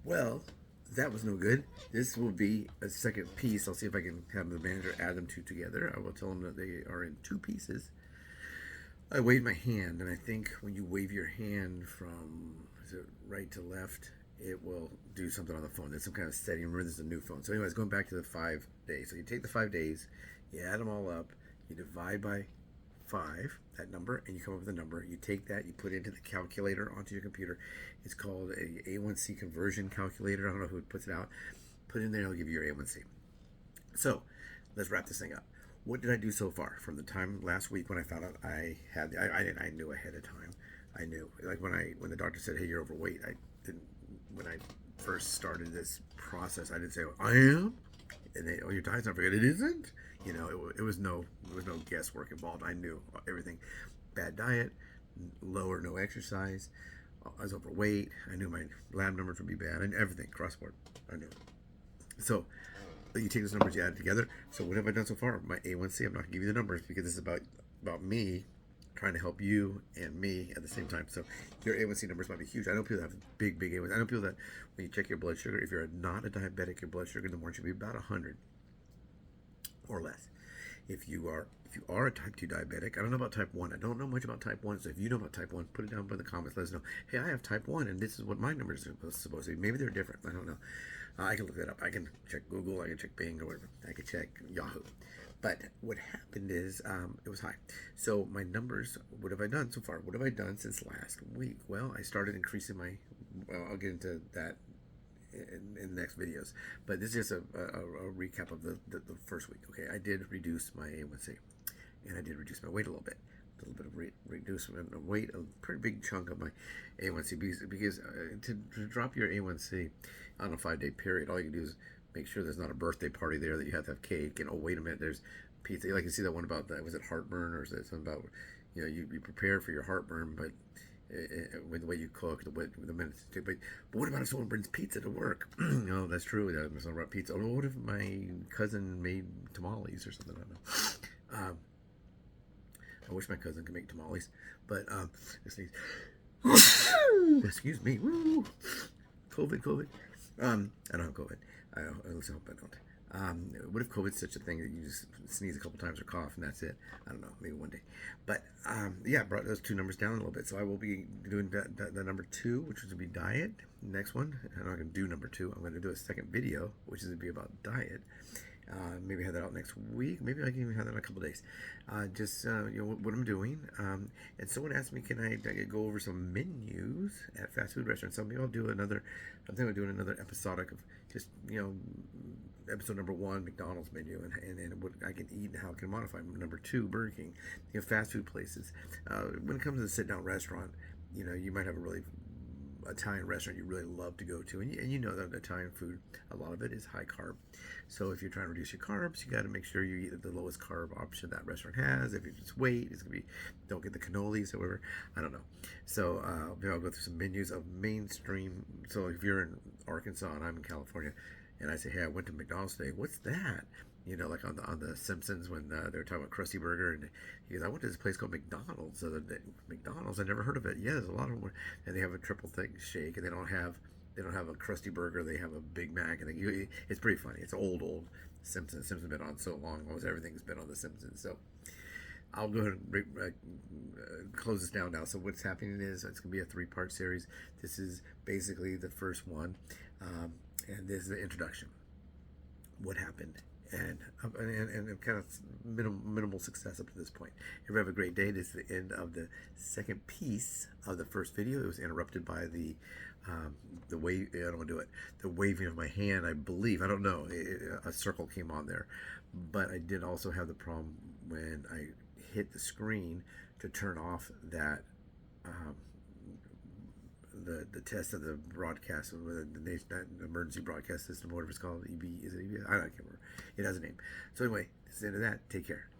Well, that was no good. This will be a second piece. I'll see if I can have the manager add them two together. I will tell them that they are in two pieces. I waved my hand, and I think when you wave your hand from is it right to left, it will do something on the phone. There's some kind of setting. Remember, this is a new phone. So, anyways, going back to the 5 days. So, you take the 5 days, you add them all up, you divide by 5, that number, and you come up with a number. You take that, you put it into the calculator onto your computer. It's called a A1C conversion calculator. I don't know who puts it out. Put it in there, it'll give you your A1C. So, let's wrap this thing up. What did I do so far from the time last week when I found out I had? I knew ahead of time. I knew, like when the doctor said, "Hey, you're overweight." I didn't. When I first started this process, I didn't say, "I am," and they, "Oh, your diet's not very good." It isn't. It was no guesswork involved. I knew everything. Bad diet, low or no exercise. I was overweight. I knew my lab numbers would be bad, and everything cross board. I knew. So you take those numbers, you add it together. So what have I done so far? My A1C, I'm not going to give you the numbers because this is about me trying to help you and me at the same time. So your A1C numbers might be huge. I know people that have big A1C. I know people that when you check your blood sugar, if you're not a diabetic, your blood sugar in the morning should be about 100 or less. If you are a type 2 diabetic, I don't know about type 1. I don't know much about type 1. So if you know about type 1, put it down in the comments. Let us know. Hey, I have type 1, and this is what my numbers are supposed to be. Maybe they're different. I don't know. I can look that up. I can check Google. I can check Bing or whatever. I can check Yahoo. But what happened is it was high. So my numbers, what have I done so far? What have I done since last week? Well, I started increasing my, I'll get into that in the next videos. But this is just a recap of the first week. Okay, I did reduce my A1C. And I did reduce my weight a little bit. A little bit of reducement of weight, a pretty big chunk of my A1C. Because to drop your A1C on a 5-day period, all you can do is make sure there's not a birthday party there that you have to have cake. And oh, wait a minute, there's pizza. Like you see that one about that, was it heartburn, or is it something about, you prepare for your heartburn, but with the way you cook, the minutes it takes. But what about if someone brings pizza to work? No, that's true. There's not about pizza. Oh, what if my cousin made tamales or something? I don't know. I wish my cousin could make tamales, but excuse me. Woo. COVID. I don't have COVID. I at least hope I don't. What if COVID's such a thing that you just sneeze a couple times or cough and that's it? I don't know. Maybe one day. But yeah, I brought those two numbers down a little bit. So I will be doing the number 2, which is to be diet. Next one, I'm not going to do number 2. I'm going to do a second video, which is going to be about diet. Maybe have that out next week. Maybe I can even have that in a couple days. What I'm doing. And someone asked me, can I go over some menus at fast food restaurants? So maybe I'll do another. I'm thinking of doing another episodic of just episode number 1, McDonald's menu, and what I can eat and how I can modify. Number 2, Burger King. Fast food places. When it comes to a sit-down restaurant, you might have a really Italian restaurant you really love to go to, and you know that Italian food, a lot of it is high carb. So if you're trying to reduce your carbs, you got to make sure you eat the lowest carb option that restaurant has. If it's weight, it's gonna be, don't get the cannolis or whatever. I don't know. So maybe I'll go through some menus of mainstream. So if you're in Arkansas and I'm in California, and I say, hey, I went to McDonald's today. What's that? Like on the Simpsons when they were talking about Krusty Burger, and he goes, I went to this place called McDonald's. So McDonald's, I never heard of it. Yeah, there's a lot of them, and they have a triple thick shake, and they don't have a Krusty Burger. They have a Big Mac, and it's pretty funny. It's old Simpsons. Simpsons been on so long. Almost everything's been on the Simpsons. So I'll go ahead and close this down now. So what's happening is it's going to be a 3-part series. This is basically the first one, and this is the introduction. What happened? And kind of minimal success up to this point. If you have a great day, this is the end of the second piece of the first video. It was interrupted by the wave. I don't want to do it. The waving of my hand, I believe. I don't know. A circle came on there, but I did also have the problem when I hit the screen to turn off that. The test of the broadcast, the emergency broadcast system, whatever it's called, EB, is it EB? I can't remember. It has a name. So anyway, this is the end of that. Take care.